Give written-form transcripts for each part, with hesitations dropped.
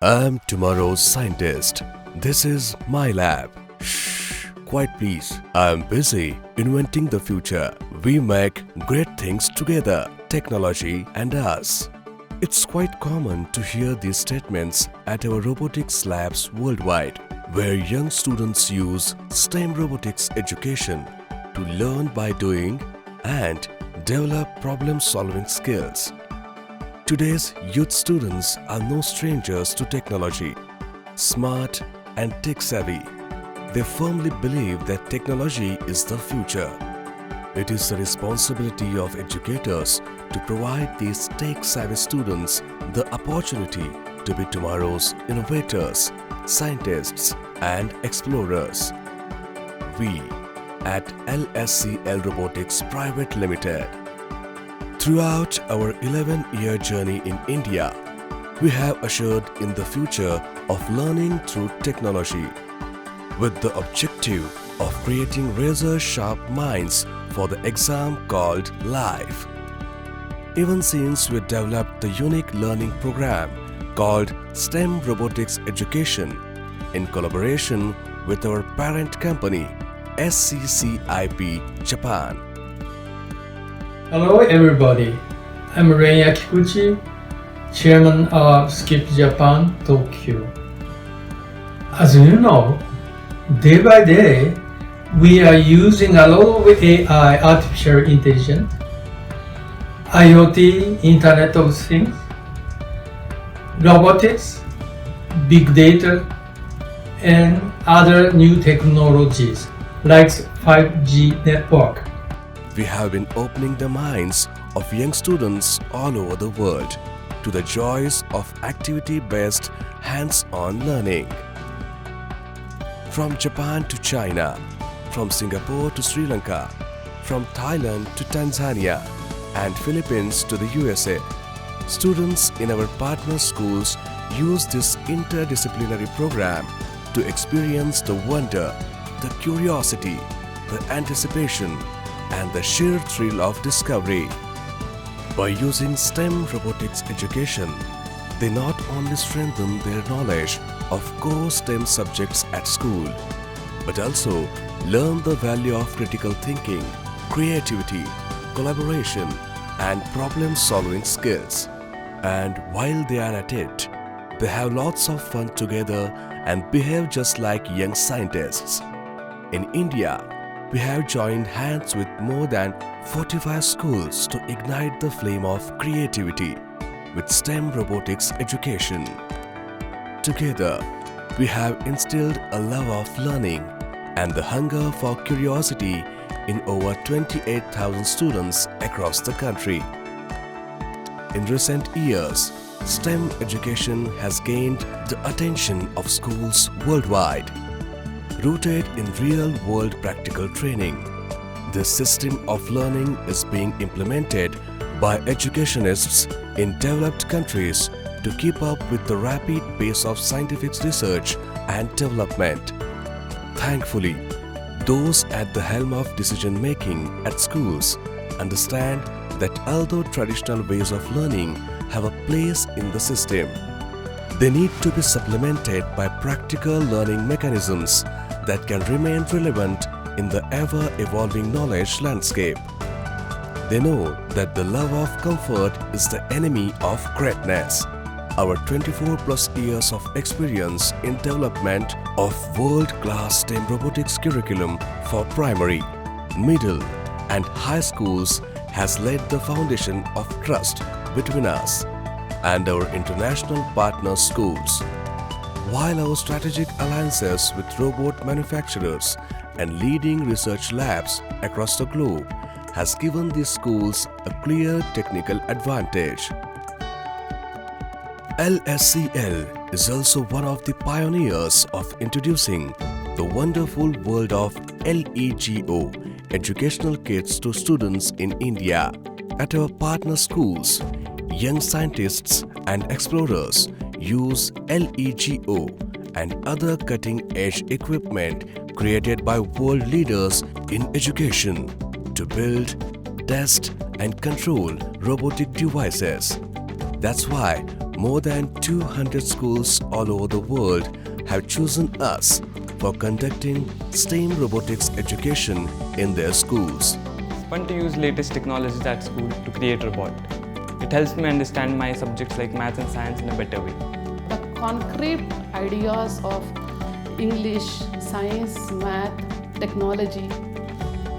I'm tomorrow's scientist. This is my lab. Shh, quiet please. I'm busy inventing the future. We make great things together, technology and us. It's quite common to hear these statements at our robotics labs worldwide, where young students use STEM robotics education to learn by doing and develop problem-solving skills. Today's youth students are no strangers to technology, smart and tech-savvy. They firmly believe that technology is the future. It is the responsibility of educators to provide these tech-savvy students the opportunity to be tomorrow's innovators, scientists and explorers. We at LSCL Robotics Private Limited. Throughout our 11-year journey in India, we have ushered in the future of learning through technology, with the objective of creating razor-sharp minds for the exam called life. Even since we developed the unique learning program called STEM Robotics Education in collaboration with our parent company SCCIP Japan. Hello everybody, I'm Ren Yakiguchi, Chairman of SCCIP Japan, Tokyo. As you know, day by day, we are using a lot of AI, artificial intelligence, IoT, Internet of Things, robotics, big data, and other new technologies like 5G network. We have been opening the minds of young students all over the world to the joys of activity-based hands-on learning. From Japan to China, from Singapore to Sri Lanka, from Thailand to Tanzania, and Philippines to the USA, students in our partner schools use this interdisciplinary program to experience the wonder, the curiosity, the anticipation, and the sheer thrill of discovery. By using STEM robotics education, they not only strengthen their knowledge of core STEM subjects at school, but also learn the value of critical thinking, creativity, collaboration, and problem-solving skills. And while they are at it, they have lots of fun together and behave just like young scientists. In India, we have joined hands with more than 45 schools to ignite the flame of creativity with STEM robotics education. Together, we have instilled a love of learning and the hunger for curiosity in over 28,000 students across the country. In recent years, STEM education has gained the attention of schools worldwide. Rooted in real-world practical training, this system of learning is being implemented by educationists in developed countries to keep up with the rapid pace of scientific research and development. Thankfully, those at the helm of decision-making at schools understand that although traditional ways of learning have a place in the system, they need to be supplemented by practical learning mechanisms that can remain relevant in the ever-evolving knowledge landscape. They know that the love of comfort is the enemy of greatness. Our 24+ years of experience in development of world-class STEM robotics curriculum for primary, middle and high schools has laid the foundation of trust between us and our international partner schools. While our strategic alliances with robot manufacturers and leading research labs across the globe has given these schools a clear technical advantage. LSCL is also one of the pioneers of introducing the wonderful world of LEGO educational kits to students in India. At our partner schools, young scientists and explorers use LEGO and other cutting-edge equipment created by world leaders in education to build, test and control robotic devices. That's why more than 200 schools all over the world have chosen us for conducting STEM robotics education in their schools. It's fun to use latest technologies at school to create a robot. It helps me understand my subjects like maths and science in a better way. The concrete ideas of English, science, math, technology,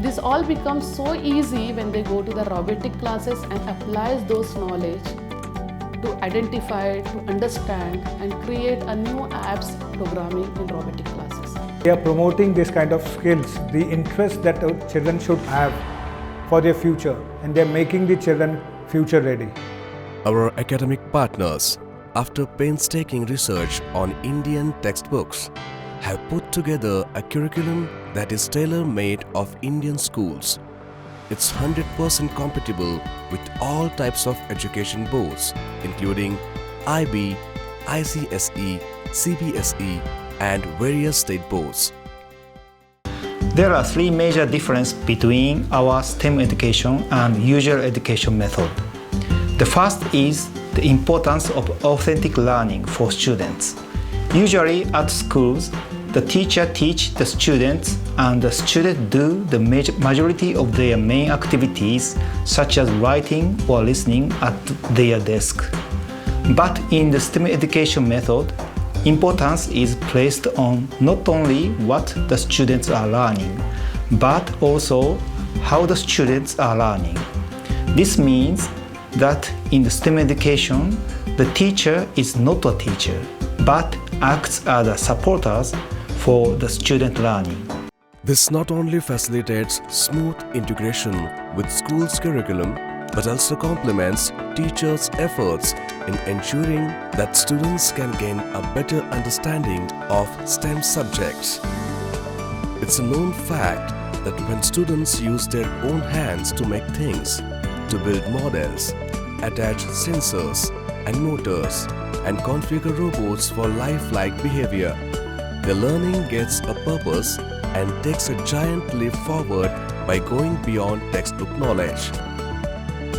this all becomes so easy when they go to the robotic classes and applies those knowledge to identify, to understand and create a new apps programming in robotic classes. We are promoting this kind of skills, the interest that our children should have for their future, and they are making the children future ready. Our academic partners, after painstaking research on Indian textbooks, have put together a curriculum that is tailor-made of Indian schools. It's 100% compatible with all types of education boards, including IB, ICSE, CBSE, and various state boards. There are three major differences between our STEM education and usual education method. The first is the importance of authentic learning for students. Usually at schools, the teacher teaches the students and the students do the majority of their main activities such as writing or listening at their desk. But in the STEM education method, importance is placed on not only what the students are learning, but also how the students are learning. This means that in the STEM education, the teacher is not a teacher, but acts as a supporters for the student learning. This not only facilitates smooth integration with school's curriculum, but also complements teachers' efforts in ensuring that students can gain a better understanding of STEM subjects. It's a known fact that when students use their own hands to make things, to build models, attach sensors and motors, and configure robots for lifelike behavior, the learning gets a purpose and takes a giant leap forward by going beyond textbook knowledge.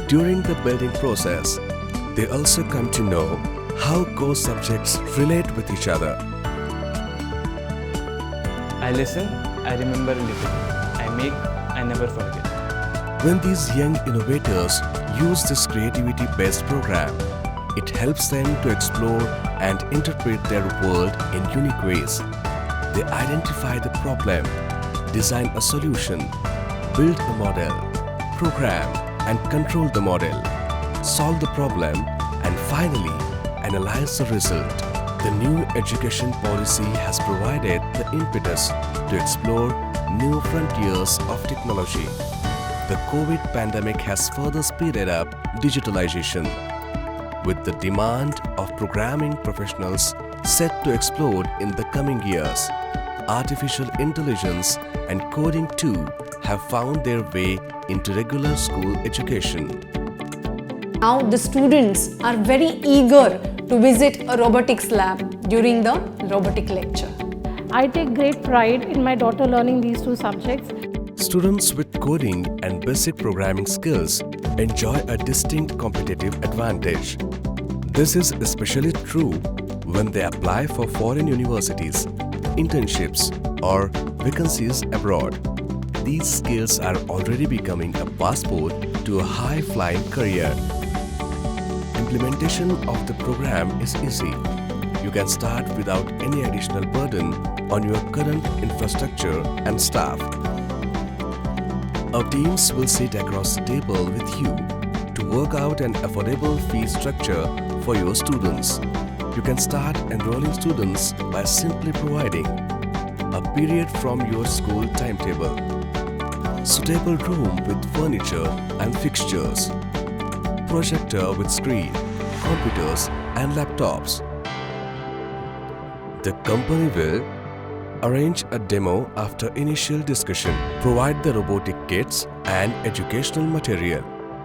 During the building process, they also come to know how core subjects relate with each other. I listen, I remember a little. I make, I never forget. When these young innovators use this creativity-based program, it helps them to explore and interpret their world in unique ways. They identify the problem, design a solution, build a model, program and control the model, solve the problem, and finally analyze the result. The new education policy has provided the impetus to explore new frontiers of technology. The COVID pandemic has further speeded up digitalization, with the demand of programming professionals set to explode in the coming years. Artificial intelligence and coding too have found their way into regular school education. Now the students are very eager to visit a robotics lab during the robotic lecture. I take great pride in my daughter learning these two subjects. Students with coding and basic programming skills enjoy a distinct competitive advantage. This is especially true when they apply for foreign universities, internships, or vacancies abroad. These skills are already becoming a passport to a high-flying career. Implementation of the program is easy. You can start without any additional burden on your current infrastructure and staff. Our teams will sit across the table with you to work out an affordable fee structure for your students. You can start enrolling students by simply providing a period from your school timetable, suitable room with furniture and fixtures, projector with screen, computers and laptops. The company will arrange a demo after initial discussion, provide the robotic kits and educational material,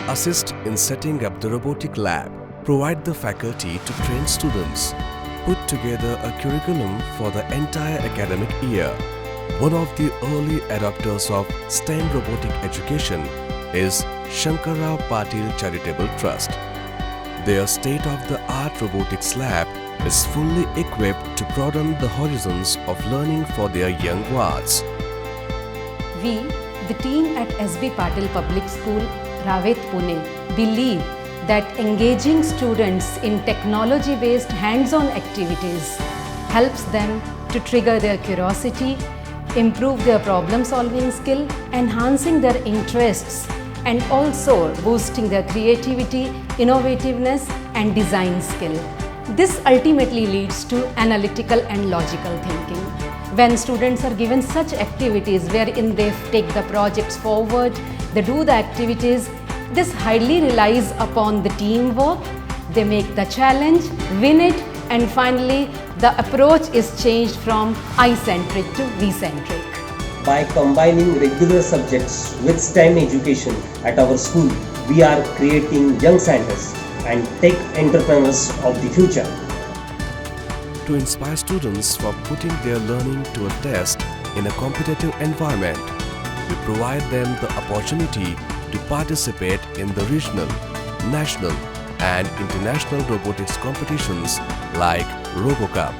assist in setting up the robotic lab, provide the faculty to train students, put together a curriculum for the entire academic year. One of the early adopters of STEM robotic education is Shankarrao Patil Charitable Trust. Their state-of-the-art robotics lab is fully equipped to broaden the horizons of learning for their young ones. We, the team at SB Patil Public School, Ravet, Pune, believe that engaging students in technology-based hands-on activities helps them to trigger their curiosity, improve their problem-solving skill, enhancing their interests, and also boosting their creativity, innovativeness, and design skill. This ultimately leads to analytical and logical thinking. When students are given such activities wherein they take the projects forward, they do the activities, this highly relies upon the teamwork, they make the challenge, win it, and finally the approach is changed from I-centric to we-centric. By combining regular subjects with STEM education at our school, we are creating young scientists and tech entrepreneurs of the future. To inspire students for putting their learning to a test in a competitive environment, we provide them the opportunity to participate in the regional, national and international robotics competitions like RoboCup.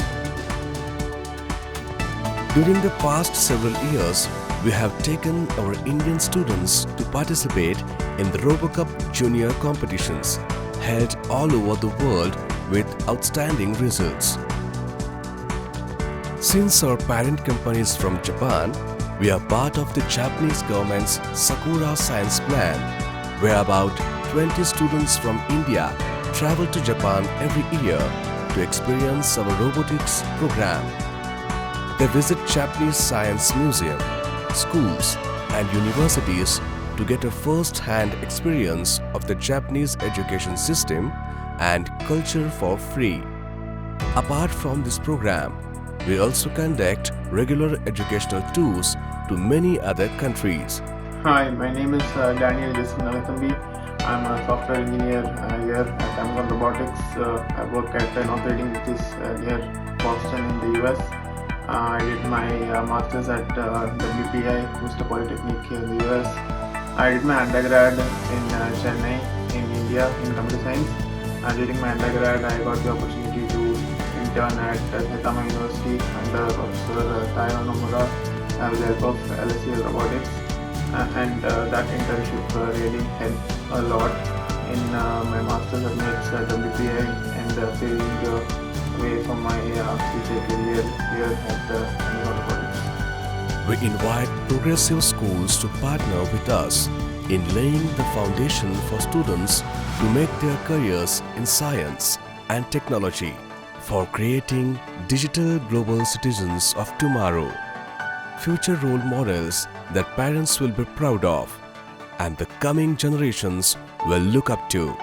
During the past several years, we have taken our Indian students to participate in the RoboCup junior competitions held all over the world with outstanding results. Since our parent company is from Japan, we are part of the Japanese government's Sakura Science Plan, where about 20 students from India travel to Japan every year to experience our robotics program. They visit Japanese science museum, schools and universities to get a first-hand experience of the Japanese education system and culture for free. Apart from this program, we also conduct regular educational tours to many other countries. Hi, my name is Daniel Jasinalakambi. I'm a software engineer here at Amazon Robotics. I work at an operating which is near Boston in the US. I did my master's at WPI, Worcester Polytechnic here in the US. I did my undergrad in Chennai in India in computer science. During my undergrad, I got the opportunity to intern at Saitama University under Professor Taiyo Nomura with the help of LSCL Robotics. And that internship really helped a lot in my master's at WPI and paving the way for my future career here at Amazon Robotics. We invite progressive schools to partner with us in laying the foundation for students to make their careers in science and technology, for creating digital global citizens of tomorrow, future role models that parents will be proud of and the coming generations will look up to.